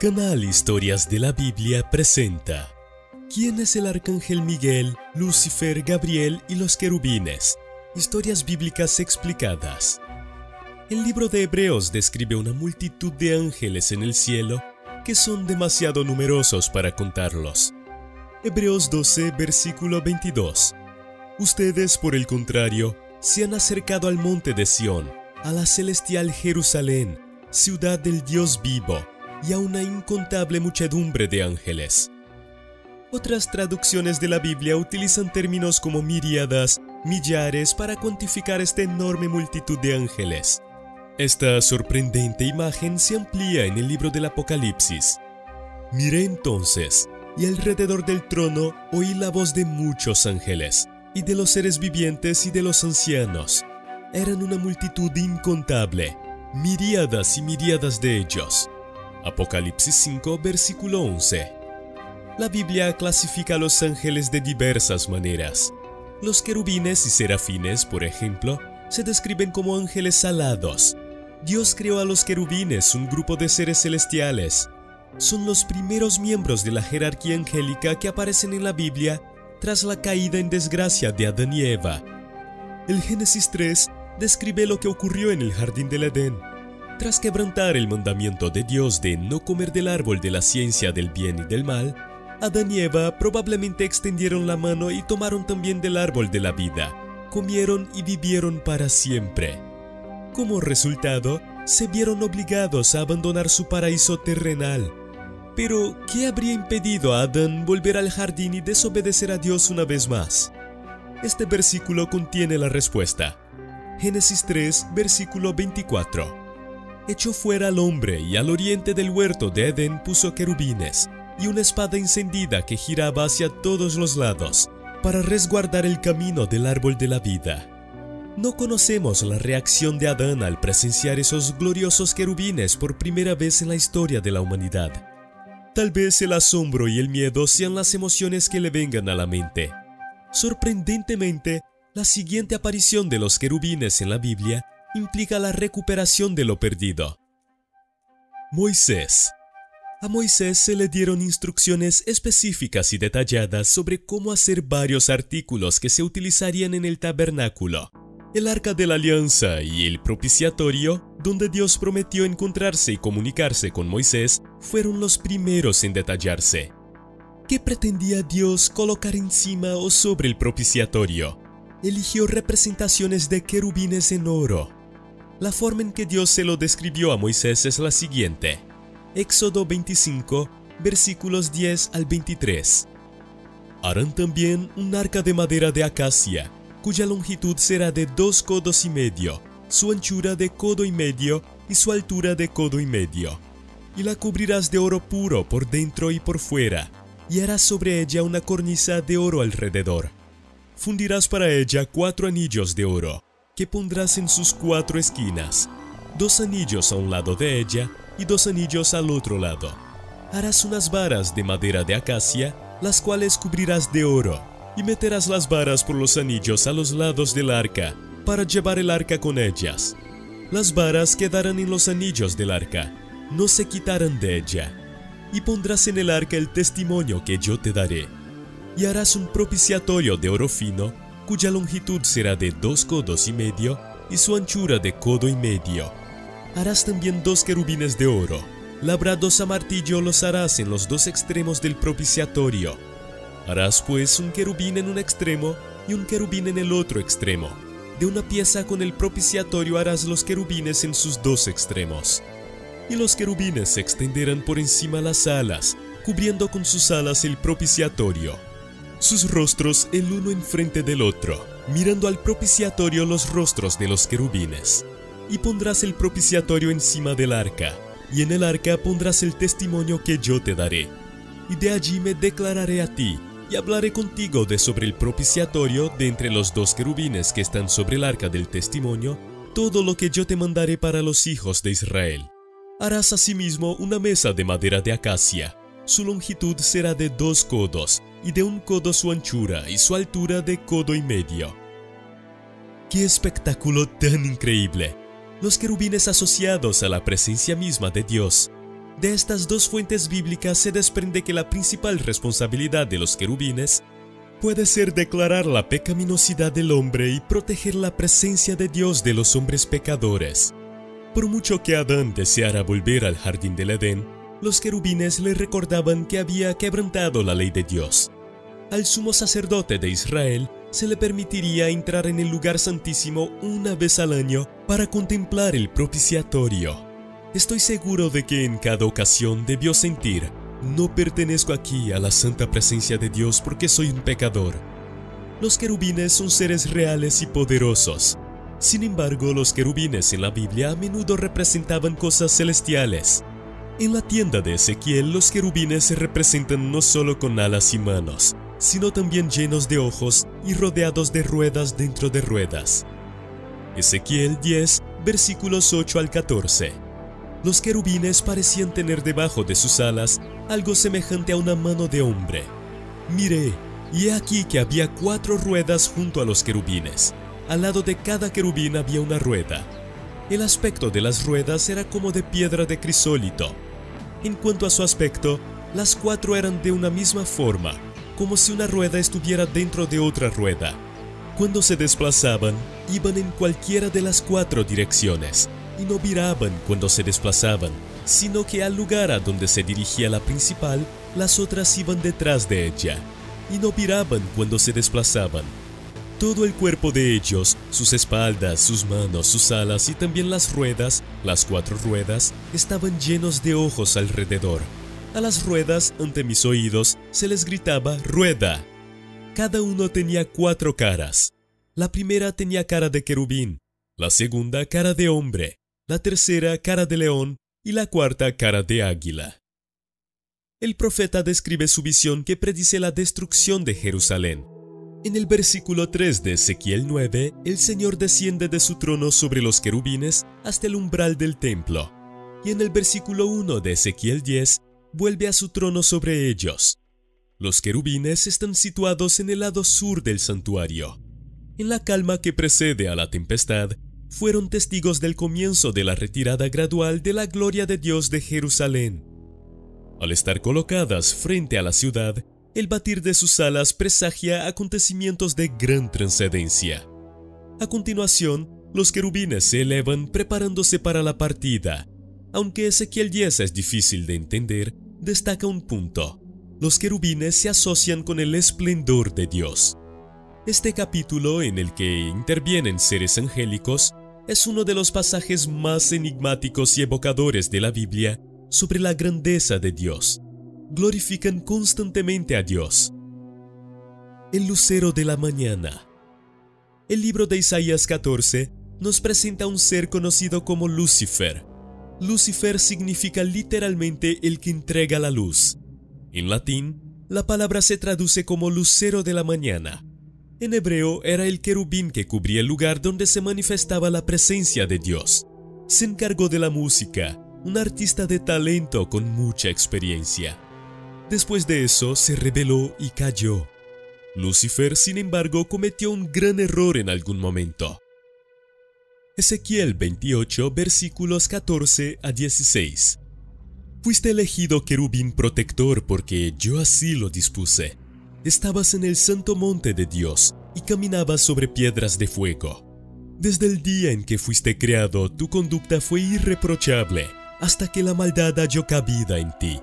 Canal Historias de la Biblia presenta ¿Quién es el Arcángel Miguel, Lucifer, Gabriel y los querubines? Historias bíblicas explicadas. El libro de Hebreos describe una multitud de ángeles en el cielo que son demasiado numerosos para contarlos. Hebreos 12, versículo 22. Ustedes, por el contrario, se han acercado al monte de Sión, a la celestial Jerusalén, ciudad del Dios vivo, y a una incontable muchedumbre de ángeles. Otras traducciones de la Biblia utilizan términos como miríadas, millares para cuantificar esta enorme multitud de ángeles. Esta sorprendente imagen se amplía en el libro del Apocalipsis. Miré entonces, y alrededor del trono oí la voz de muchos ángeles, y de los seres vivientes y de los ancianos. Eran una multitud incontable, miríadas y miríadas de ellos. Apocalipsis 5, versículo 11. La Biblia clasifica a los ángeles de diversas maneras. Los querubines y serafines, por ejemplo, se describen como ángeles alados. Dios creó a los querubines, un grupo de seres celestiales. Son los primeros miembros de la jerarquía angélica que aparecen en la Biblia tras la caída en desgracia de Adán y Eva. El Génesis 3 describe lo que ocurrió en el jardín del Edén. Tras quebrantar el mandamiento de Dios de no comer del árbol de la ciencia del bien y del mal, Adán y Eva probablemente extendieron la mano y tomaron también del árbol de la vida, comieron y vivieron para siempre. Como resultado, se vieron obligados a abandonar su paraíso terrenal. Pero, ¿qué habría impedido a Adán volver al jardín y desobedecer a Dios una vez más? Este versículo contiene la respuesta. Génesis 3, versículo 24. Echó fuera al hombre y al oriente del huerto de Edén puso querubines y una espada encendida que giraba hacia todos los lados para resguardar el camino del árbol de la vida. No conocemos la reacción de Adán al presenciar esos gloriosos querubines por primera vez en la historia de la humanidad. Tal vez el asombro y el miedo sean las emociones que le vengan a la mente. Sorprendentemente, la siguiente aparición de los querubines en la Biblia implica la recuperación de lo perdido. Moisés. A Moisés se le dieron instrucciones específicas y detalladas sobre cómo hacer varios artículos que se utilizarían en el tabernáculo, el arca de la alianza y el propiciatorio, donde Dios prometió encontrarse y comunicarse con Moisés, fueron los primeros en detallarse. ¿Qué pretendía Dios colocar encima o sobre el propiciatorio? Eligió representaciones de querubines en oro. La forma en que Dios se lo describió a Moisés es la siguiente. Éxodo 25, versículos 10 al 23. Harán también un arca de madera de acacia, cuya longitud será de 2 codos y medio, su anchura de codo y medio y su altura de codo y medio. Y la cubrirás de oro puro por dentro y por fuera, y harás sobre ella una cornisa de oro alrededor. Fundirás para ella 4 anillos de oro, que pondrás en sus 4 esquinas, 2 anillos a un lado de ella y 2 anillos al otro lado. Harás unas varas de madera de acacia, las cuales cubrirás de oro, y meterás las varas por los anillos a los lados del arca, para llevar el arca con ellas. Las varas quedarán en los anillos del arca, no se quitarán de ella. Y pondrás en el arca el testimonio que yo te daré. Y harás un propiciatorio de oro fino, cuya longitud será de 2 codos y medio, y su anchura de codo y medio. Harás también 2 querubines de oro, labrados a martillo los harás en los 2 extremos del propiciatorio. Harás pues un querubín en un extremo y un querubín en el otro extremo. De una pieza con el propiciatorio harás los querubines en sus 2 extremos. Y los querubines se extenderán por encima las alas, cubriendo con sus alas el propiciatorio. Sus rostros el uno enfrente del otro, mirando al propiciatorio los rostros de los querubines. Y pondrás el propiciatorio encima del arca, y en el arca pondrás el testimonio que yo te daré. Y de allí me declararé a ti, y hablaré contigo de sobre el propiciatorio de entre los 2 querubines que están sobre el arca del testimonio, todo lo que yo te mandaré para los hijos de Israel. Harás asimismo una mesa de madera de acacia. Su longitud será de 2 codos, y de 1 codo su anchura, y su altura de codo y medio. ¡Qué espectáculo tan increíble! Los querubines asociados a la presencia misma de Dios. De estas dos fuentes bíblicas se desprende que la principal responsabilidad de los querubines puede ser declarar la pecaminosidad del hombre y proteger la presencia de Dios de los hombres pecadores. Por mucho que Adán deseara volver al jardín del Edén, los querubines le recordaban que había quebrantado la ley de Dios. Al sumo sacerdote de Israel se le permitiría entrar en el lugar santísimo una vez al año para contemplar el propiciatorio. Estoy seguro de que en cada ocasión debió sentir: no pertenezco aquí a la santa presencia de Dios porque soy un pecador. Los querubines son seres reales y poderosos. Sin embargo, los querubines en la Biblia a menudo representaban cosas celestiales. En la tienda de Ezequiel, los querubines se representan no solo con alas y manos, sino también llenos de ojos y rodeados de ruedas dentro de ruedas. Ezequiel 10, versículos 8 al 14. Los querubines parecían tener debajo de sus alas algo semejante a una mano de hombre. Miré, y he aquí que había 4 ruedas junto a los querubines. Al lado de cada querubín había una rueda. El aspecto de las ruedas era como de piedra de crisólito. En cuanto a su aspecto, las 4 eran de una misma forma, como si una rueda estuviera dentro de otra rueda. Cuando se desplazaban, iban en cualquiera de las 4 direcciones, y no viraban cuando se desplazaban, sino que al lugar a donde se dirigía la principal, las otras iban detrás de ella, y no viraban cuando se desplazaban. Todo el cuerpo de ellos, sus espaldas, sus manos, sus alas y también las ruedas, las 4 ruedas, estaban llenos de ojos alrededor. A las ruedas, ante mis oídos, se les gritaba «¡Rueda!». Cada uno tenía 4 caras. La primera tenía cara de querubín, la segunda cara de hombre, la tercera cara de león y la cuarta cara de águila. El profeta describe su visión que predice la destrucción de Jerusalén. En el versículo 3 de Ezequiel 9, el Señor desciende de su trono sobre los querubines hasta el umbral del templo. Y en el versículo 1 de Ezequiel 10, vuelve a su trono sobre ellos. Los querubines están situados en el lado sur del santuario. En la calma que precede a la tempestad, fueron testigos del comienzo de la retirada gradual de la gloria de Dios de Jerusalén. Al estar colocadas frente a la ciudad, el batir de sus alas presagia acontecimientos de gran trascendencia. A continuación, los querubines se elevan preparándose para la partida. Aunque Ezequiel 10 es difícil de entender, destaca un punto: los querubines se asocian con el esplendor de Dios. Este capítulo, en el que intervienen seres angélicos, es uno de los pasajes más enigmáticos y evocadores de la Biblia sobre la grandeza de Dios. Glorifican constantemente a Dios. El lucero de la mañana. El libro de Isaías 14 nos presenta a un ser conocido como Lucifer. Lucifer significa literalmente el que entrega la luz. En latín, la palabra se traduce como lucero de la mañana. En hebreo era el querubín que cubría el lugar donde se manifestaba la presencia de Dios. Se encargó de la música, un artista de talento con mucha experiencia. Después de eso se rebeló y cayó. Lucifer, sin embargo, cometió un gran error en algún momento. Ezequiel 28, versículos 14 a 16. Fuiste elegido querubín protector porque yo así lo dispuse. Estabas en el santo monte de Dios y caminabas sobre piedras de fuego. Desde el día en que fuiste creado, tu conducta fue irreprochable, hasta que la maldad halló cabida en ti.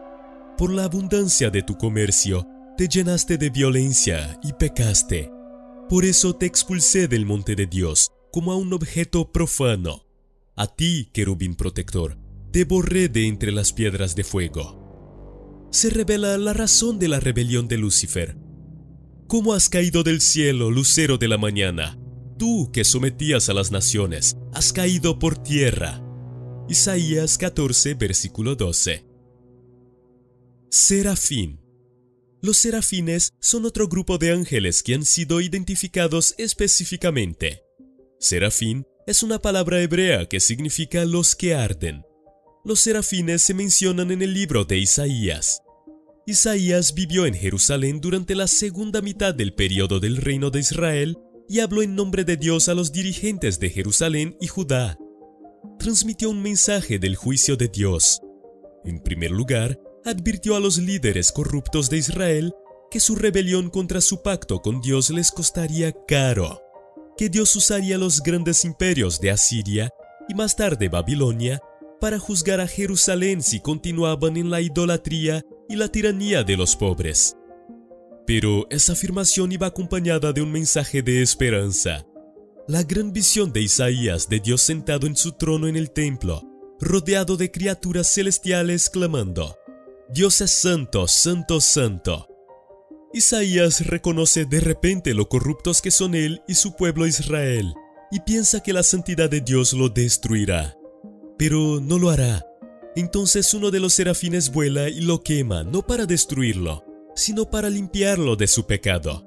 Por la abundancia de tu comercio, te llenaste de violencia y pecaste. Por eso te expulsé del monte de Dios, como a un objeto profano. A ti, querubín protector, te borré de entre las piedras de fuego. Se revela la razón de la rebelión de Lucifer. ¿Cómo has caído del cielo, lucero de la mañana? Tú que sometías a las naciones, has caído por tierra. Isaías 14, versículo 12. Serafín. Los serafines son otro grupo de ángeles que han sido identificados específicamente. Serafín es una palabra hebrea que significa los que arden. Los serafines se mencionan en el libro de Isaías. Isaías vivió en Jerusalén durante la segunda mitad del período del reino de Israel y habló en nombre de Dios a los dirigentes de Jerusalén y Judá. Transmitió un mensaje del juicio de Dios. En primer lugar, advirtió a los líderes corruptos de Israel que su rebelión contra su pacto con Dios les costaría caro, que Dios usaría los grandes imperios de Asiria y más tarde Babilonia para juzgar a Jerusalén si continuaban en la idolatría y la tiranía de los pobres. Pero esa afirmación iba acompañada de un mensaje de esperanza. La gran visión de Isaías de Dios sentado en su trono en el templo, rodeado de criaturas celestiales clamando: Dios es santo, santo, santo. Isaías reconoce de repente lo corruptos que son él y su pueblo Israel, y piensa que la santidad de Dios lo destruirá. Pero no lo hará. Entonces uno de los serafines vuela y lo quema, no para destruirlo, sino para limpiarlo de su pecado.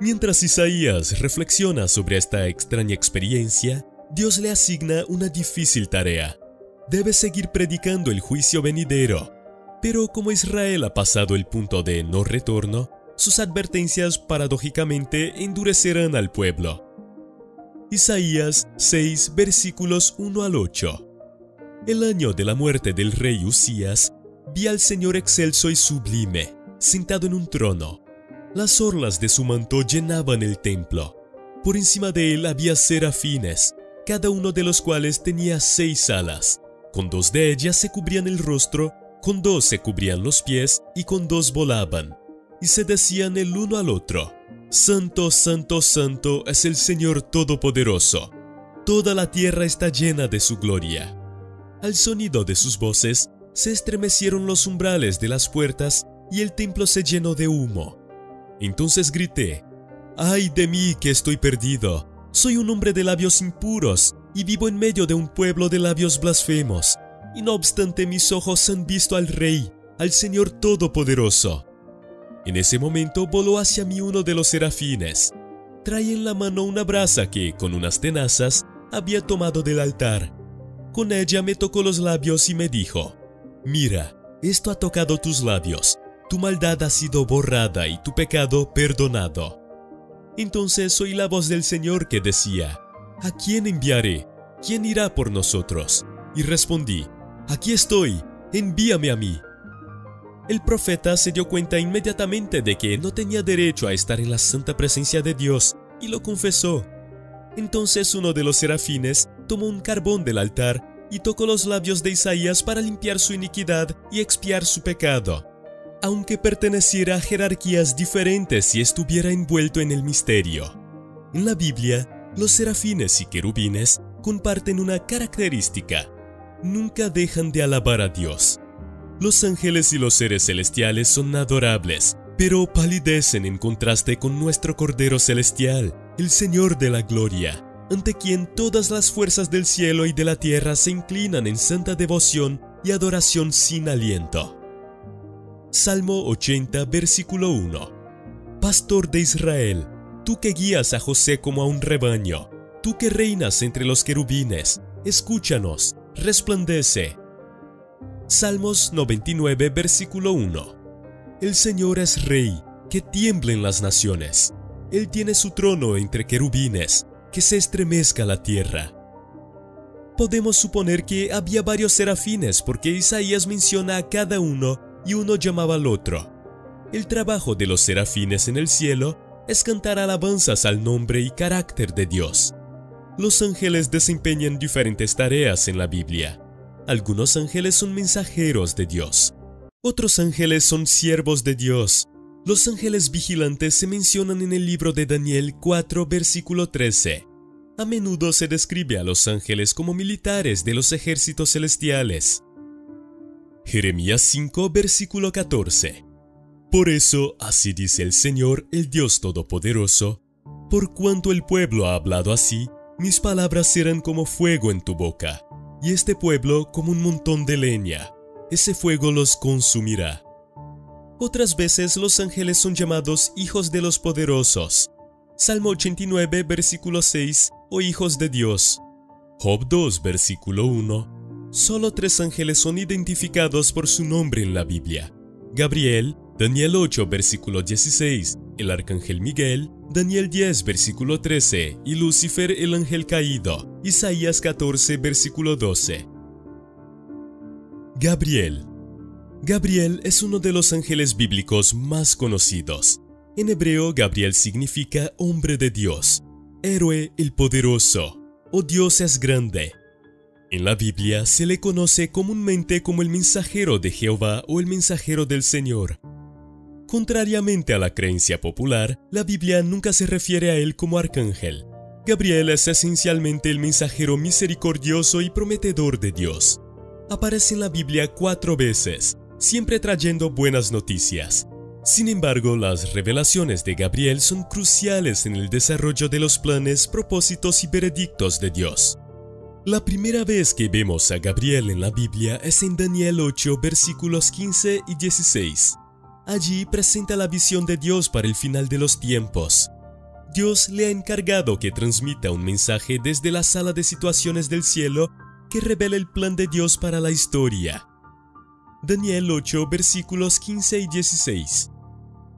Mientras Isaías reflexiona sobre esta extraña experiencia, Dios le asigna una difícil tarea. Debe seguir predicando el juicio venidero. Pero como Israel ha pasado el punto de no retorno, sus advertencias paradójicamente endurecerán al pueblo. Isaías 6, versículos 1 al 8. El año de la muerte del rey Usías, vi al Señor excelso y sublime, sentado en un trono. Las orlas de su manto llenaban el templo. Por encima de él había serafines, cada uno de los cuales tenía 6 alas. Con 2 de ellas se cubrían el rostro, con 2 se cubrían los pies y con 2 volaban. Y se decían el uno al otro: Santo, santo, santo es el Señor Todopoderoso. Toda la tierra está llena de su gloria. Al sonido de sus voces, se estremecieron los umbrales de las puertas y el templo se llenó de humo. Entonces grité: ¡ay de mí que estoy perdido! Soy un hombre de labios impuros y vivo en medio de un pueblo de labios blasfemos. Y no obstante mis ojos han visto al Rey, al Señor Todopoderoso. En ese momento voló hacia mí uno de los serafines. Traía en la mano una brasa que, con unas tenazas, había tomado del altar. Con ella me tocó los labios y me dijo: mira, esto ha tocado tus labios. Tu maldad ha sido borrada y tu pecado perdonado. Entonces oí la voz del Señor que decía: ¿a quién enviaré? ¿Quién irá por nosotros? Y respondí: aquí estoy, envíame a mí. El profeta se dio cuenta inmediatamente de que no tenía derecho a estar en la santa presencia de Dios y lo confesó. Entonces uno de los serafines tomó un carbón del altar y tocó los labios de Isaías para limpiar su iniquidad y expiar su pecado, aunque perteneciera a jerarquías diferentes y estuviera envuelto en el misterio. En la Biblia, los serafines y querubines comparten una característica: nunca dejan de alabar a Dios. Los ángeles y los seres celestiales son adorables, pero palidecen en contraste con nuestro Cordero Celestial, el Señor de la Gloria, ante quien todas las fuerzas del cielo y de la tierra se inclinan en santa devoción y adoración sin aliento. Salmo 80, versículo 1. Pastor de Israel, tú que guías a José como a un rebaño, tú que reinas entre los querubines, escúchanos, resplandece. Salmos 99, versículo 1. El Señor es Rey, que tiemblen las naciones. Él tiene su trono entre querubines, que se estremezca la tierra. Podemos suponer que había varios serafines porque Isaías menciona a cada uno y uno llamaba al otro. El trabajo de los serafines en el cielo es cantar alabanzas al nombre y carácter de Dios. Los ángeles desempeñan diferentes tareas en la Biblia. Algunos ángeles son mensajeros de Dios. Otros ángeles son siervos de Dios. Los ángeles vigilantes se mencionan en el libro de Daniel 4, versículo 13. A menudo se describe a los ángeles como militares de los ejércitos celestiales. Jeremías 5, versículo 14. Por eso, así dice el Señor, el Dios Todopoderoso: por cuanto el pueblo ha hablado así, mis palabras serán como fuego en tu boca, y este pueblo como un montón de leña. Ese fuego los consumirá. Otras veces los ángeles son llamados hijos de los poderosos. Salmo 89, versículo 6, o hijos de Dios. Job 2, versículo 1. Solo 3 ángeles son identificados por su nombre en la Biblia: Gabriel, Daniel 8, versículo 16, el arcángel Miguel, Daniel 10, versículo 13, y Lucifer, el ángel caído, Isaías 14, versículo 12. Gabriel. Gabriel es uno de los ángeles bíblicos más conocidos. En hebreo, Gabriel significa hombre de Dios, héroe el poderoso, o Dios es grande. En la Biblia se le conoce comúnmente como el mensajero de Jehová o el mensajero del Señor. Contrariamente a la creencia popular, la Biblia nunca se refiere a él como arcángel. Gabriel es esencialmente el mensajero misericordioso y prometedor de Dios. Aparece en la Biblia 4 veces, siempre trayendo buenas noticias. Sin embargo, las revelaciones de Gabriel son cruciales en el desarrollo de los planes, propósitos y veredictos de Dios. La primera vez que vemos a Gabriel en la Biblia es en Daniel 8, versículos 15 y 16. Allí presenta la visión de Dios para el final de los tiempos. Dios le ha encargado que transmita un mensaje desde la sala de situaciones del cielo que revela el plan de Dios para la historia. Daniel 8, versículos 15 y 16.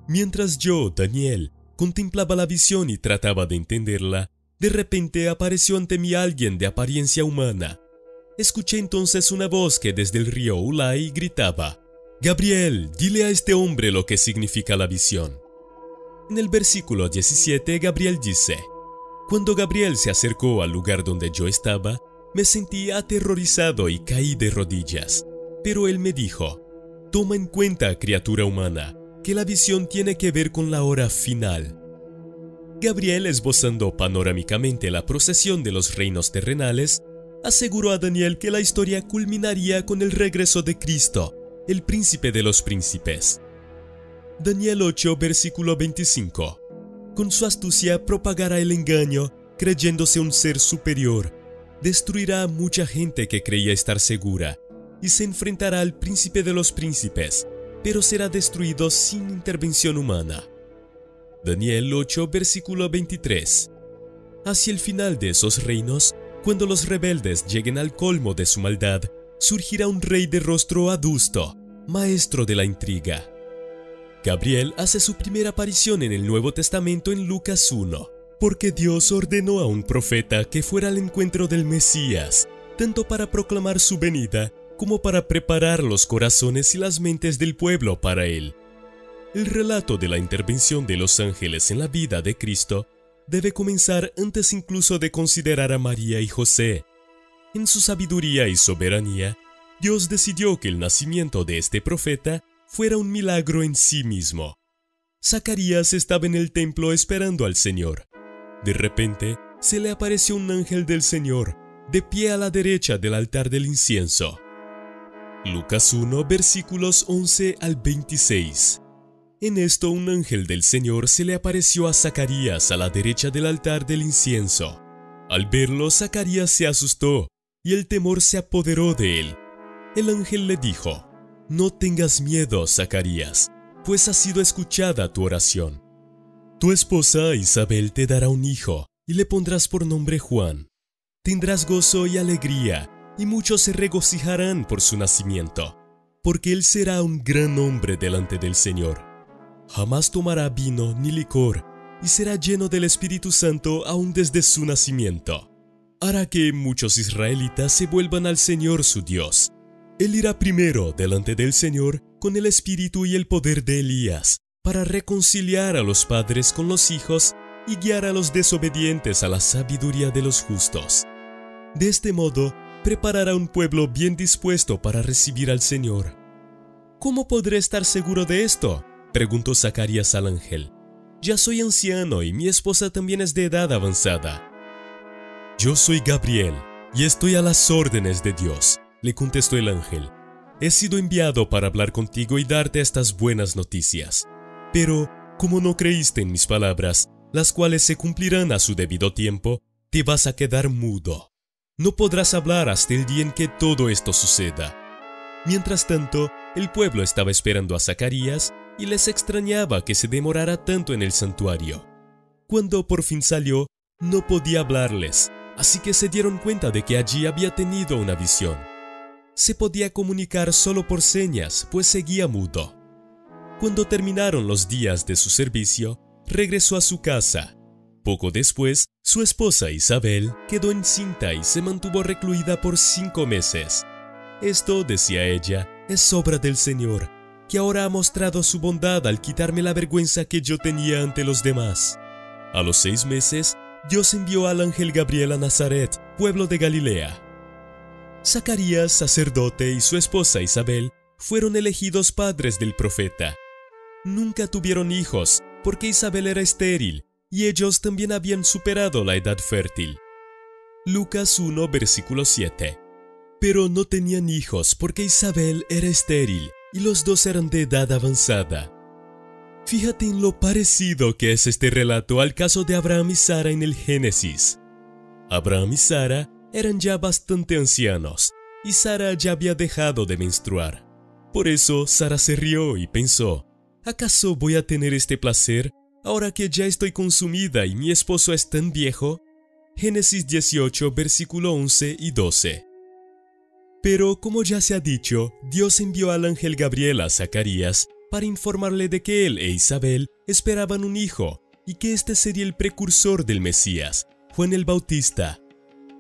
Mientras yo, Daniel, contemplaba la visión y trataba de entenderla, de repente apareció ante mí alguien de apariencia humana. Escuché entonces una voz que desde el río Ulai gritaba: «Gabriel, dile a este hombre lo que significa la visión». En el versículo 17, Gabriel dice: «Cuando Gabriel se acercó al lugar donde yo estaba, me sentí aterrorizado y caí de rodillas. Pero él me dijo: «Toma en cuenta, criatura humana, que la visión tiene que ver con la hora final». Gabriel, esbozando panorámicamente la procesión de los reinos terrenales, aseguró a Daniel que la historia culminaría con el regreso de Cristo, el príncipe de los príncipes. Daniel 8, versículo 25. Con su astucia propagará el engaño, creyéndose un ser superior. Destruirá a mucha gente que creía estar segura, y se enfrentará al príncipe de los príncipes, pero será destruido sin intervención humana. Daniel 8, versículo 23. Hacia el final de esos reinos, cuando los rebeldes lleguen al colmo de su maldad, surgirá un rey de rostro adusto, maestro de la intriga. Gabriel hace su primera aparición en el Nuevo Testamento en Lucas 1, porque Dios ordenó a un profeta que fuera al encuentro del Mesías, tanto para proclamar su venida como para preparar los corazones y las mentes del pueblo para él. El relato de la intervención de los ángeles en la vida de Cristo debe comenzar antes incluso de considerar a María y José. En su sabiduría y soberanía, Dios decidió que el nacimiento de este profeta fuera un milagro en sí mismo. Zacarías estaba en el templo esperando al Señor. De repente, se le apareció un ángel del Señor, de pie a la derecha del altar del incienso. Lucas 1, versículos 11 al 26. En esto un ángel del Señor se le apareció a Zacarías a la derecha del altar del incienso. Al verlo, Zacarías se asustó, y el temor se apoderó de él. El ángel le dijo: «No tengas miedo, Zacarías, pues ha sido escuchada tu oración. Tu esposa Isabel te dará un hijo, y le pondrás por nombre Juan. Tendrás gozo y alegría, y muchos se regocijarán por su nacimiento, porque él será un gran hombre delante del Señor. Jamás tomará vino ni licor, y será lleno del Espíritu Santo aún desde su nacimiento. Hará que muchos israelitas se vuelvan al Señor su Dios. Él irá primero delante del Señor con el espíritu y el poder de Elías, para reconciliar a los padres con los hijos y guiar a los desobedientes a la sabiduría de los justos. De este modo, preparará un pueblo bien dispuesto para recibir al Señor». «¿Cómo podré estar seguro de esto?», preguntó Zacarías al ángel. «Ya soy anciano y mi esposa también es de edad avanzada». «Yo soy Gabriel, y estoy a las órdenes de Dios», le contestó el ángel. «He sido enviado para hablar contigo y darte estas buenas noticias. Pero, como no creíste en mis palabras, las cuales se cumplirán a su debido tiempo, te vas a quedar mudo. No podrás hablar hasta el día en que todo esto suceda». Mientras tanto, el pueblo estaba esperando a Zacarías y les extrañaba que se demorara tanto en el santuario. Cuando por fin salió, no podía hablarles, así que se dieron cuenta de que allí había tenido una visión. Se podía comunicar solo por señas, pues seguía mudo. Cuando terminaron los días de su servicio, regresó a su casa. Poco después, su esposa Isabel quedó encinta y se mantuvo recluida por 5 meses. Esto, decía ella, Es obra del Señor, que ahora ha mostrado su bondad al quitarme la vergüenza que yo tenía ante los demás. A los 6 meses, Dios envió al ángel Gabriel a Nazaret, pueblo de Galilea. Zacarías, sacerdote, y su esposa Isabel fueron elegidos padres del profeta. Nunca tuvieron hijos, porque Isabel era estéril, y ellos también habían superado la edad fértil. Lucas 1, versículo 7. Pero no tenían hijos porque Isabel era estéril, y los dos eran de edad avanzada. Fíjate en lo parecido que es este relato al caso de Abraham y Sara en el Génesis. Abraham y Sara eran ya bastante ancianos, y Sara ya había dejado de menstruar. Por eso Sara se rió y pensó, ¿acaso voy a tener este placer ahora que ya estoy consumida y mi esposo es tan viejo? Génesis 18, versículo 11 y 12. Pero como ya se ha dicho, Dios envió al ángel Gabriel a Zacarías para informarle de que él e Isabel esperaban un hijo y que este sería el precursor del Mesías, Juan el Bautista.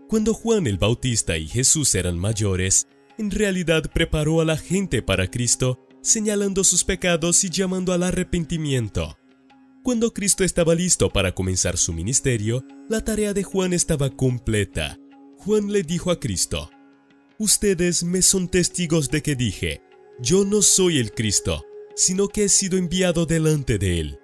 Cuando Juan el Bautista y Jesús eran mayores, en realidad preparó a la gente para Cristo, señalando sus pecados y llamando al arrepentimiento. Cuando Cristo estaba listo para comenzar su ministerio, la tarea de Juan estaba completa. Juan le dijo a Cristo, «Ustedes me son testigos de que dije, yo no soy el Cristo, sino que he sido enviado delante de él.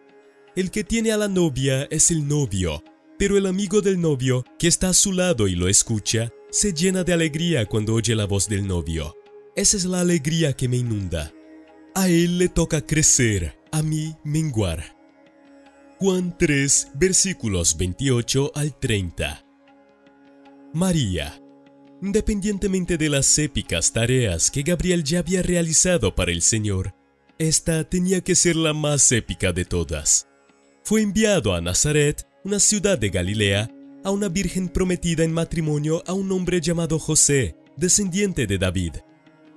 El que tiene a la novia es el novio, pero el amigo del novio, que está a su lado y lo escucha, se llena de alegría cuando oye la voz del novio. Esa es la alegría que me inunda. A él le toca crecer, a mí menguar». Juan 3, versículos 28 al 30. María. Independientemente de las épicas tareas que Gabriel ya había realizado para el Señor, esta tenía que ser la más épica de todas. Fue enviado a Nazaret, una ciudad de Galilea, a una virgen prometida en matrimonio a un hombre llamado José, descendiente de David.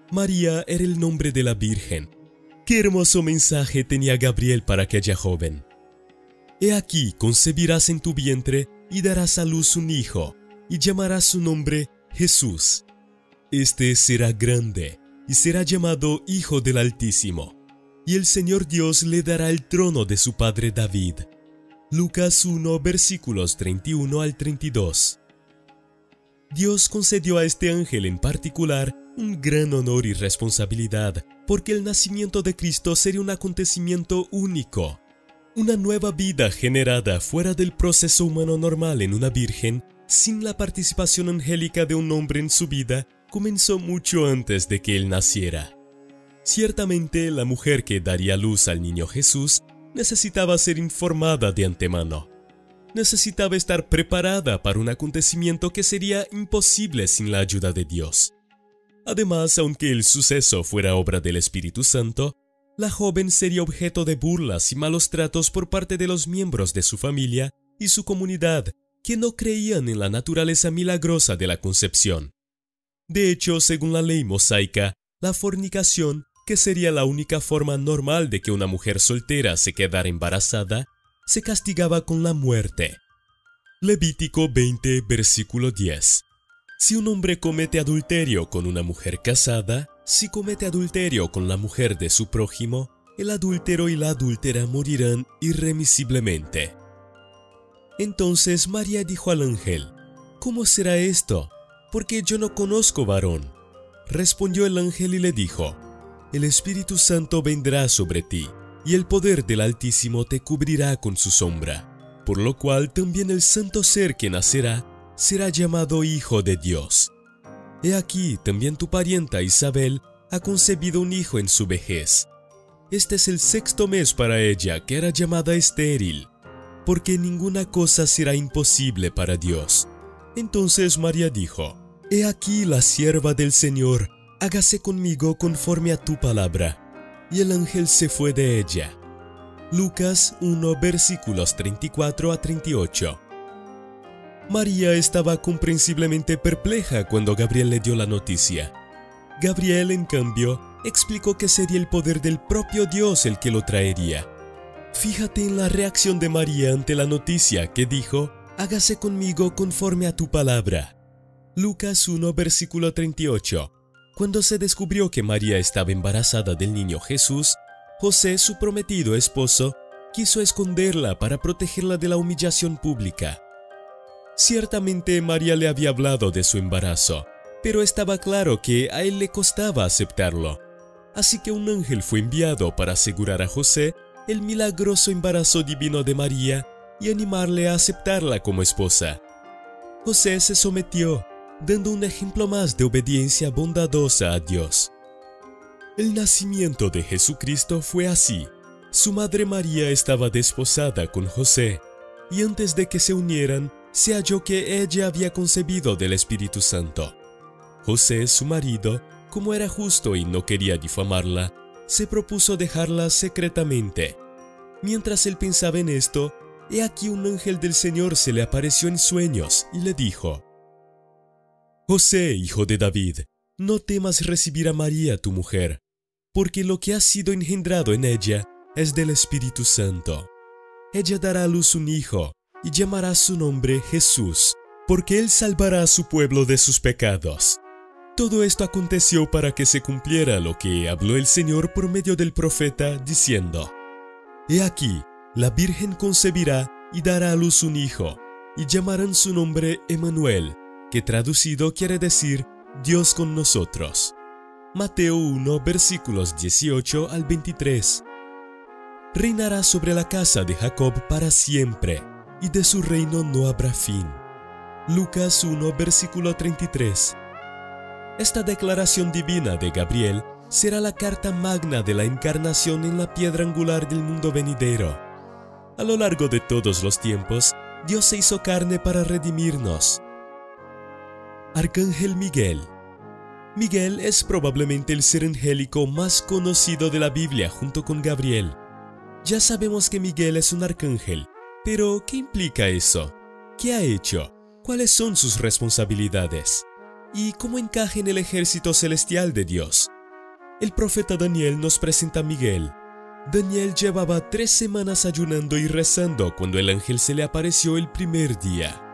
María era el nombre de la virgen. ¡Qué hermoso mensaje tenía Gabriel para aquella joven! He aquí concebirás en tu vientre y darás a luz un hijo, y llamarás su nombre Jesús. Este será grande, y será llamado Hijo del Altísimo, y el Señor Dios le dará el trono de su padre David. Lucas 1, versículos 31 al 32. Dios concedió a este ángel en particular un gran honor y responsabilidad, porque el nacimiento de Cristo sería un acontecimiento único. Una nueva vida generada fuera del proceso humano normal en una virgen, sin la participación angélica de un hombre en su vida, comenzó mucho antes de que él naciera. Ciertamente, la mujer que daría luz al niño Jesús necesitaba ser informada de antemano. Necesitaba estar preparada para un acontecimiento que sería imposible sin la ayuda de Dios. Además, aunque el suceso fuera obra del Espíritu Santo, la joven sería objeto de burlas y malos tratos por parte de los miembros de su familia y su comunidad, que no creían en la naturaleza milagrosa de la concepción. De hecho, según la ley mosaica, la fornicación, que sería la única forma normal de que una mujer soltera se quedara embarazada, se castigaba con la muerte. Levítico 20, versículo 10. Si un hombre comete adulterio con una mujer casada, si comete adulterio con la mujer de su prójimo, el adúltero y la adúltera morirán irremisiblemente. Entonces María dijo al ángel, ¿cómo será esto? Porque yo no conozco varón. Respondió el ángel y le dijo, el Espíritu Santo vendrá sobre ti, y el poder del Altísimo te cubrirá con su sombra, por lo cual también el santo ser que nacerá será llamado Hijo de Dios. He aquí, también tu parienta Isabel ha concebido un hijo en su vejez. Este es el 6º mes para ella, que era llamada estéril, porque ninguna cosa será imposible para Dios. Entonces María dijo, he aquí la sierva del Señor, hágase conmigo conforme a tu palabra. Y el ángel se fue de ella. Lucas 1, versículos 34 a 38. María estaba comprensiblemente perpleja cuando Gabriel le dio la noticia. Gabriel, en cambio, explicó que sería el poder del propio Dios el que lo traería. Fíjate en la reacción de María ante la noticia que dijo, hágase conmigo conforme a tu palabra. Lucas 1, versículo 38. Cuando se descubrió que María estaba embarazada del niño Jesús, José, su prometido esposo, quiso esconderla para protegerla de la humillación pública. Ciertamente María le había hablado de su embarazo, pero estaba claro que a él le costaba aceptarlo. Así que un ángel fue enviado para asegurar a José el milagroso embarazo divino de María y animarle a aceptarla como esposa. José se sometió, dando un ejemplo más de obediencia bondadosa a Dios. El nacimiento de Jesucristo fue así. Su madre María estaba desposada con José, y antes de que se unieran, se halló que ella había concebido del Espíritu Santo. José, su marido, como era justo y no quería difamarla, se propuso dejarla secretamente. Mientras él pensaba en esto, he aquí un ángel del Señor se le apareció en sueños y le dijo: José, hijo de David, no temas recibir a María tu mujer, porque lo que ha sido engendrado en ella es del Espíritu Santo. Ella dará a luz un hijo, y llamará su nombre Jesús, porque él salvará a su pueblo de sus pecados. Todo esto aconteció para que se cumpliera lo que habló el Señor por medio del profeta, diciendo: He aquí, la Virgen concebirá y dará a luz un hijo, y llamarán su nombre Emmanuel, que traducido quiere decir Dios con nosotros. Mateo 1, versículos 18 al 23. Reinará sobre la casa de Jacob para siempre, y de su reino no habrá fin. Lucas 1, versículo 33. Esta declaración divina de Gabriel será la carta magna de la encarnación en la piedra angular del mundo venidero. A lo largo de todos los tiempos, Dios se hizo carne para redimirnos. Arcángel Miguel. Miguel es probablemente el ser angélico más conocido de la Biblia junto con Gabriel. Ya sabemos que Miguel es un arcángel, pero ¿qué implica eso? ¿Qué ha hecho? ¿Cuáles son sus responsabilidades? ¿Y cómo encaja en el ejército celestial de Dios? El profeta Daniel nos presenta a Miguel. Daniel llevaba 3 semanas ayunando y rezando cuando el ángel se le apareció el primer día.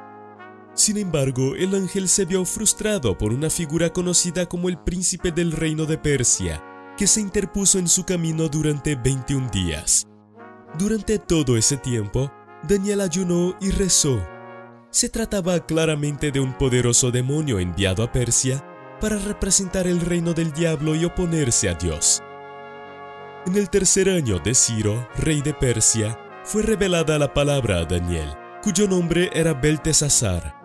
Sin embargo, el ángel se vio frustrado por una figura conocida como el príncipe del reino de Persia, que se interpuso en su camino durante 21 días. Durante todo ese tiempo, Daniel ayunó y rezó. Se trataba claramente de un poderoso demonio enviado a Persia para representar el reino del diablo y oponerse a Dios. En el 3er año de Ciro, rey de Persia, fue revelada la palabra a Daniel, cuyo nombre era Beltesazar.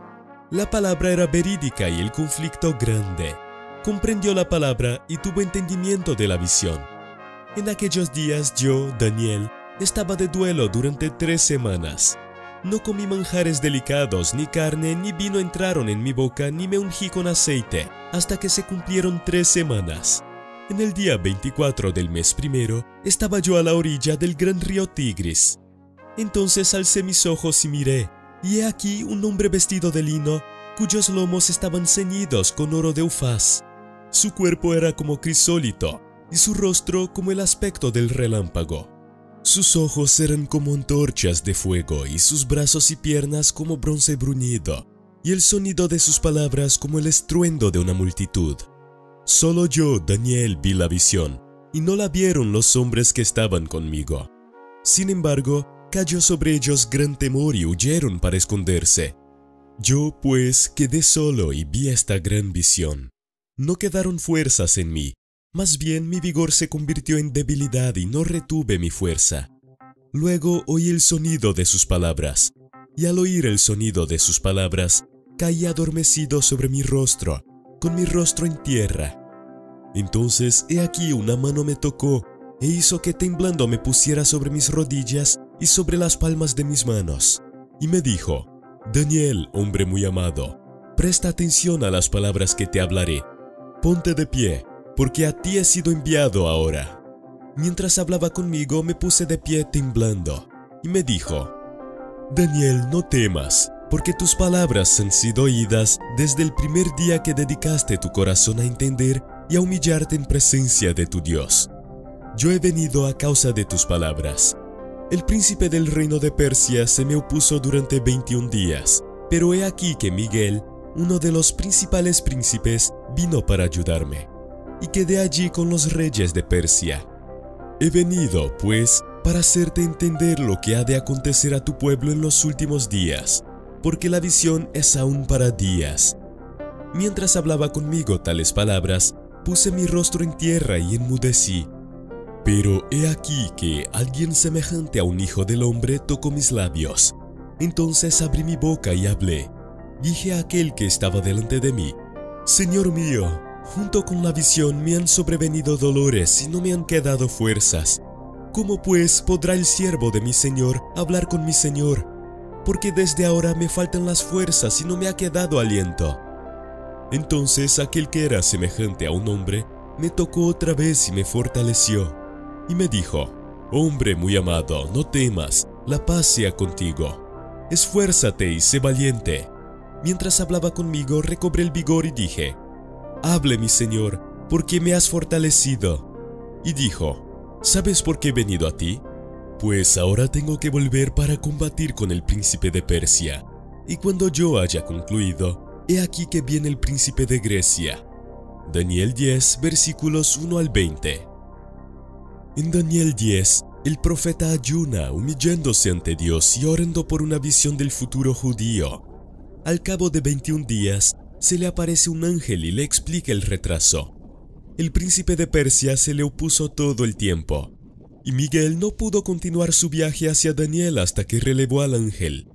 La palabra era verídica y el conflicto grande. Comprendió la palabra y tuvo entendimiento de la visión. En aquellos días yo, Daniel, estaba de duelo durante 3 semanas. No comí manjares delicados, ni carne, ni vino entraron en mi boca, ni me ungí con aceite, hasta que se cumplieron 3 semanas. En el día 24 del mes primero, estaba yo a la orilla del gran río Tigris. Entonces alcé mis ojos y miré, y he aquí un hombre vestido de lino, cuyos lomos estaban ceñidos con oro de Ufaz. Su cuerpo era como crisólito, y su rostro como el aspecto del relámpago. Sus ojos eran como antorchas de fuego, y sus brazos y piernas como bronce bruñido, y el sonido de sus palabras como el estruendo de una multitud. Solo yo, Daniel, vi la visión, y no la vieron los hombres que estaban conmigo. Sin embargo, cayó sobre ellos gran temor y huyeron para esconderse. Yo, pues, quedé solo y vi esta gran visión. No quedaron fuerzas en mí, más bien mi vigor se convirtió en debilidad y no retuve mi fuerza. Luego oí el sonido de sus palabras, y al oír el sonido de sus palabras, caí adormecido sobre mi rostro, con mi rostro en tierra. Entonces, he aquí una mano me tocó, e hizo que temblando me pusiera sobre mis rodillas y sobre las palmas de mis manos. Y me dijo: Daniel, hombre muy amado, presta atención a las palabras que te hablaré. Ponte de pie, porque a ti he sido enviado ahora. Mientras hablaba conmigo, me puse de pie temblando, y me dijo: Daniel, no temas, porque tus palabras han sido oídas desde el primer día que dedicaste tu corazón a entender y a humillarte en presencia de tu Dios. Yo he venido a causa de tus palabras. El príncipe del reino de Persia se me opuso durante 21 días, pero he aquí que Miguel, uno de los principales príncipes, vino para ayudarme. y quedé allí con los reyes de Persia. He venido, pues, para hacerte entender lo que ha de acontecer a tu pueblo en los últimos días, porque la visión es aún para días. Mientras hablaba conmigo tales palabras, puse mi rostro en tierra y enmudecí. Pero he aquí que alguien semejante a un hijo del hombre tocó mis labios. Entonces abrí mi boca y hablé. Dije a aquel que estaba delante de mí: Señor mío, junto con la visión me han sobrevenido dolores y no me han quedado fuerzas. ¿Cómo pues podrá el siervo de mi Señor hablar con mi Señor? Porque desde ahora me faltan las fuerzas y no me ha quedado aliento. Entonces aquel que era semejante a un hombre me tocó otra vez y me fortaleció. Y me dijo: Hombre muy amado, no temas, la paz sea contigo. Esfuérzate y sé valiente. Mientras hablaba conmigo recobré el vigor y dije: Hable mi Señor, porque me has fortalecido. Y dijo: ¿Sabes por qué he venido a ti? Pues ahora tengo que volver para combatir con el príncipe de Persia. Y cuando yo haya concluido, he aquí que viene el príncipe de Grecia. Daniel 10, versículos 1 al 20. En Daniel 10, el profeta ayuna, humillándose ante Dios y orando por una visión del futuro judío. Al cabo de 21 días, se le aparece un ángel y le explica el retraso. El príncipe de Persia se le opuso todo el tiempo, y Miguel no pudo continuar su viaje hacia Daniel hasta que relevó al ángel.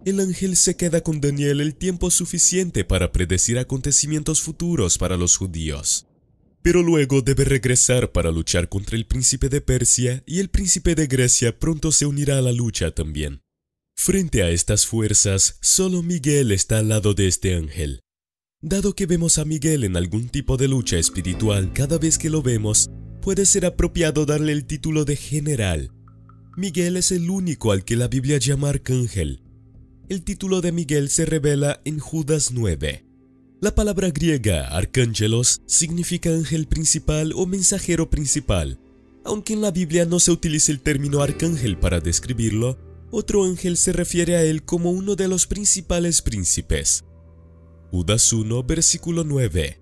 El ángel se queda con Daniel el tiempo suficiente para predecir acontecimientos futuros para los judíos. Pero luego debe regresar para luchar contra el príncipe de Persia, y el príncipe de Grecia pronto se unirá a la lucha también. Frente a estas fuerzas, solo Miguel está al lado de este ángel. Dado que vemos a Miguel en algún tipo de lucha espiritual cada vez que lo vemos, puede ser apropiado darle el título de general. Miguel es el único al que la Biblia llama arcángel. El título de Miguel se revela en Judas 9. La palabra griega arcángelos significa ángel principal o mensajero principal. Aunque en la Biblia no se utiliza el término arcángel para describirlo, otro ángel se refiere a él como uno de los principales príncipes. Judas 1, versículo 9.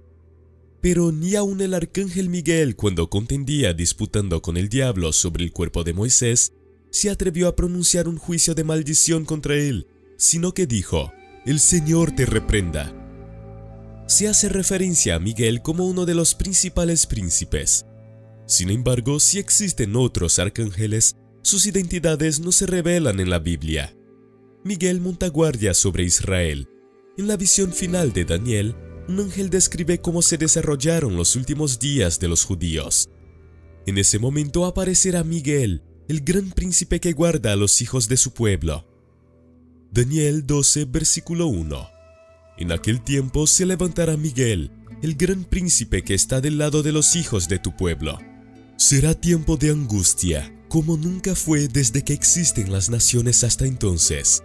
Pero ni aun el arcángel Miguel, cuando contendía disputando con el diablo sobre el cuerpo de Moisés, se atrevió a pronunciar un juicio de maldición contra él, sino que dijo: «El Señor te reprenda». Se hace referencia a Miguel como uno de los principales príncipes. Sin embargo, si existen otros arcángeles, sus identidades no se revelan en la Biblia. Miguel monta guardia sobre Israel. En la visión final de Daniel, un ángel describe cómo se desarrollaron los últimos días de los judíos. En ese momento aparecerá Miguel, el gran príncipe que guarda a los hijos de su pueblo. Daniel 12, versículo 1. En aquel tiempo se levantará Miguel, el gran príncipe que está del lado de los hijos de tu pueblo. Será tiempo de angustia, como nunca fue desde que existen las naciones hasta entonces.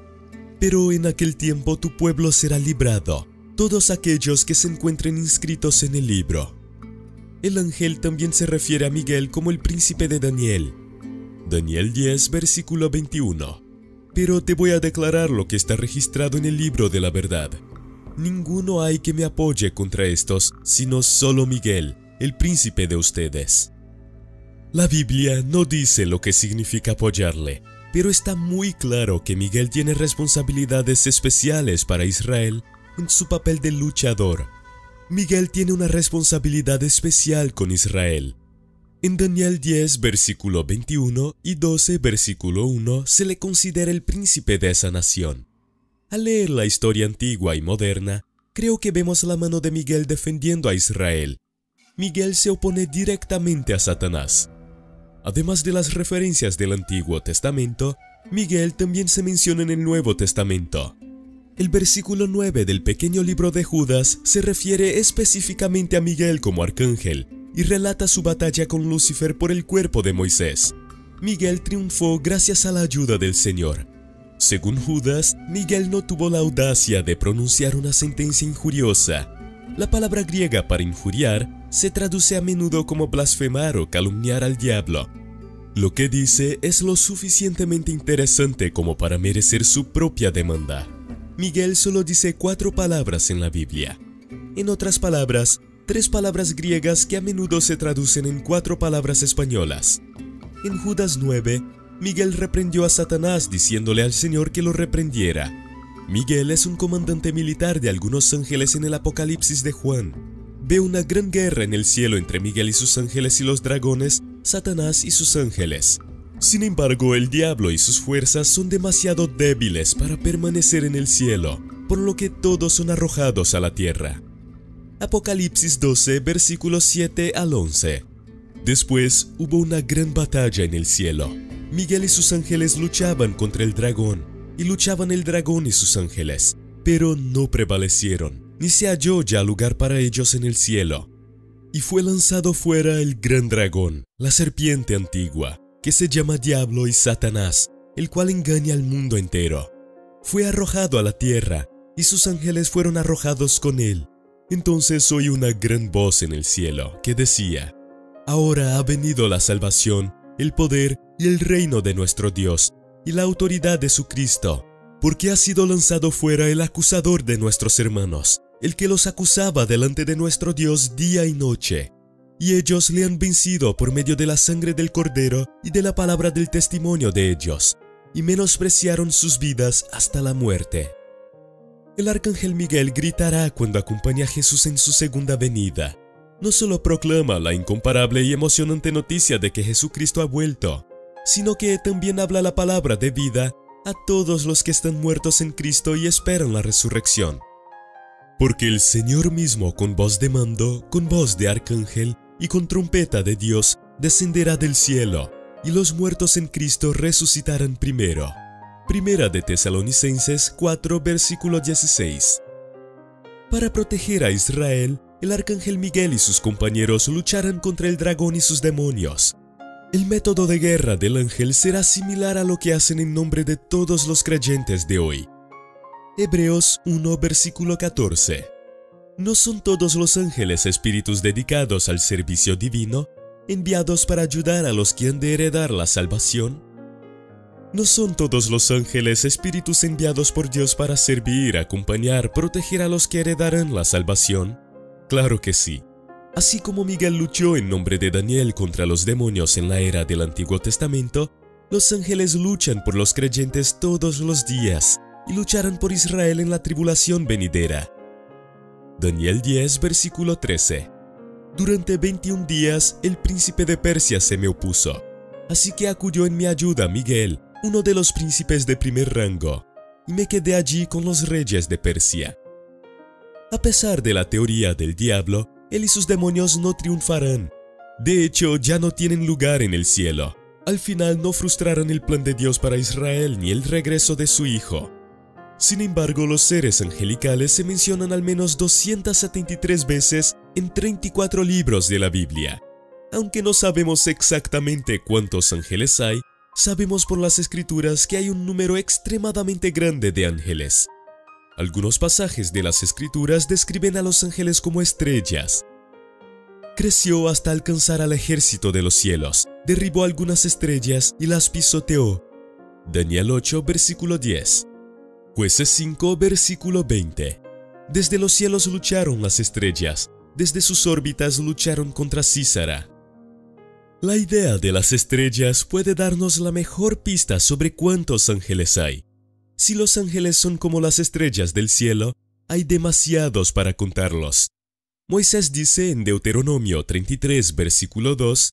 Pero en aquel tiempo tu pueblo será librado, todos aquellos que se encuentren inscritos en el libro. El ángel también se refiere a Miguel como el príncipe de Daniel. Daniel 10, versículo 21. Pero te voy a declarar lo que está registrado en el libro de la verdad. Ninguno hay que me apoye contra estos, sino solo Miguel, el príncipe de ustedes. La Biblia no dice lo que significa apoyarle, pero está muy claro que Miguel tiene responsabilidades especiales para Israel en su papel de luchador. Miguel tiene una responsabilidad especial con Israel. En Daniel 10, versículo 21 y 12, versículo 1, se le considera el príncipe de esa nación. Al leer la historia antigua y moderna, creo que vemos la mano de Miguel defendiendo a Israel. Miguel se opone directamente a Satanás. Además de las referencias del Antiguo Testamento, Miguel también se menciona en el Nuevo Testamento. El versículo 9 del pequeño libro de Judas se refiere específicamente a Miguel como arcángel y relata su batalla con Lucifer por el cuerpo de Moisés. Miguel triunfó gracias a la ayuda del Señor. Según Judas, Miguel no tuvo la audacia de pronunciar una sentencia injuriosa. La palabra griega para injuriar se traduce a menudo como blasfemar o calumniar al diablo. Lo que dice es lo suficientemente interesante como para merecer su propia demanda. Miguel solo dice 4 palabras en la Biblia. En otras palabras, tres palabras griegas que a menudo se traducen en cuatro palabras españolas. En Judas 9, Miguel reprendió a Satanás diciéndole al Señor que lo reprendiera. Miguel es un comandante militar de algunos ángeles en el Apocalipsis de Juan. Ve una gran guerra en el cielo entre Miguel y sus ángeles y los dragones, Satanás y sus ángeles. Sin embargo, el diablo y sus fuerzas son demasiado débiles para permanecer en el cielo, por lo que todos son arrojados a la tierra. Apocalipsis 12, versículos 7 al 11. Después hubo una gran batalla en el cielo. Miguel y sus ángeles luchaban contra el dragón, y luchaban el dragón y sus ángeles, pero no prevalecieron, ni se halló ya lugar para ellos en el cielo. Y fue lanzado fuera el gran dragón, la serpiente antigua, que se llama Diablo y Satanás, el cual engaña al mundo entero. Fue arrojado a la tierra, y sus ángeles fueron arrojados con él. Entonces oí una gran voz en el cielo, que decía: Ahora ha venido la salvación, el poder y el reino de nuestro Dios, y la autoridad de su Cristo, porque ha sido lanzado fuera el acusador de nuestros hermanos, el que los acusaba delante de nuestro Dios día y noche. Y ellos le han vencido por medio de la sangre del Cordero y de la palabra del testimonio de ellos, y menospreciaron sus vidas hasta la muerte. El arcángel Miguel gritará cuando acompaña a Jesús en su segunda venida. No solo proclama la incomparable y emocionante noticia de que Jesucristo ha vuelto, sino que también habla la palabra de vida a todos los que están muertos en Cristo y esperan la resurrección. Porque el Señor mismo, con voz de mando, con voz de arcángel y con trompeta de Dios, descenderá del cielo, y los muertos en Cristo resucitarán primero. Primera de Tesalonicenses 4, versículo 16. Para proteger a Israel, el arcángel Miguel y sus compañeros lucharán contra el dragón y sus demonios. El método de guerra del ángel será similar a lo que hacen en nombre de todos los creyentes de hoy. Hebreos 1, versículo 14. ¿No son todos los ángeles espíritus dedicados al servicio divino, enviados para ayudar a los que han de heredar la salvación? ¿No son todos los ángeles espíritus enviados por Dios para servir, acompañar, proteger a los que heredarán la salvación? Claro que sí. Así como Miguel luchó en nombre de Daniel contra los demonios en la era del Antiguo Testamento, los ángeles luchan por los creyentes todos los días y lucharán por Israel en la tribulación venidera. Daniel 10, versículo 13. Durante 21 días el príncipe de Persia se me opuso, así que acudió en mi ayuda Miguel, uno de los príncipes de primer rango, y me quedé allí con los reyes de Persia. A pesar de la teoría del diablo, él y sus demonios no triunfarán. De hecho, ya no tienen lugar en el cielo. Al final no frustrarán el plan de Dios para Israel ni el regreso de su Hijo. Sin embargo, los seres angelicales se mencionan al menos 273 veces en 34 libros de la Biblia. Aunque no sabemos exactamente cuántos ángeles hay, sabemos por las Escrituras que hay un número extremadamente grande de ángeles. Algunos pasajes de las Escrituras describen a los ángeles como estrellas. Creció hasta alcanzar al ejército de los cielos, derribó algunas estrellas y las pisoteó. Daniel 8, versículo 10. Jueces 5, versículo 20. Desde los cielos lucharon las estrellas, desde sus órbitas lucharon contra Císara. La idea de las estrellas puede darnos la mejor pista sobre cuántos ángeles hay. Si los ángeles son como las estrellas del cielo, hay demasiados para contarlos. Moisés dice en Deuteronomio 33, versículo 2,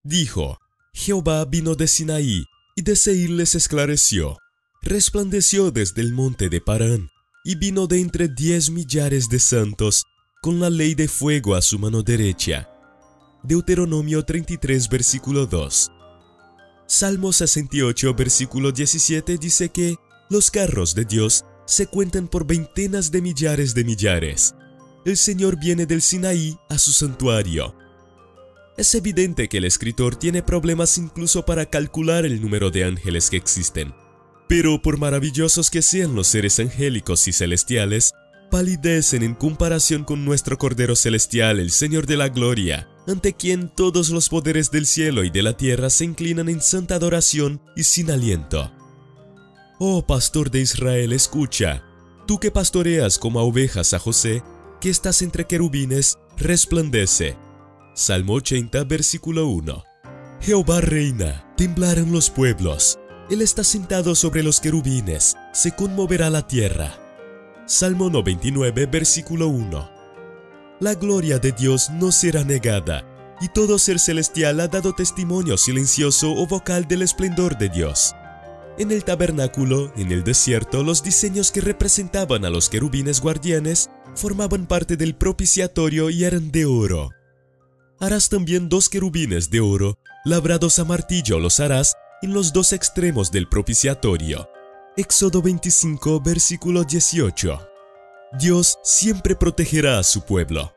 dijo: Jehová vino de Sinaí, y de Seir les esclareció. Resplandeció desde el monte de Parán, y vino de entre 10 millares de santos, con la ley de fuego a su mano derecha. Deuteronomio 33, versículo 2. Salmo 68, versículo 17 dice que los carros de Dios se cuentan por veintenas de millares. El Señor viene del Sinaí a su santuario. Es evidente que el escritor tiene problemas incluso para calcular el número de ángeles que existen. Pero por maravillosos que sean los seres angélicos y celestiales, palidecen en comparación con nuestro Cordero Celestial, el Señor de la Gloria, ante quien todos los poderes del cielo y de la tierra se inclinan en santa adoración y sin aliento. Oh pastor de Israel, escucha, tú que pastoreas como a ovejas a José, que estás entre querubines, resplandece. Salmo 80, versículo 1. Jehová reina, temblarán los pueblos. Él está sentado sobre los querubines, se conmoverá la tierra. Salmo 99, versículo 1. La gloria de Dios no será negada, y todo ser celestial ha dado testimonio silencioso o vocal del esplendor de Dios. En el tabernáculo, en el desierto, los diseños que representaban a los querubines guardianes formaban parte del propiciatorio y eran de oro. Harás también 2 querubines de oro, labrados a martillo los harás en los 2 extremos del propiciatorio. Éxodo 25, versículo 18. Dios siempre protegerá a su pueblo.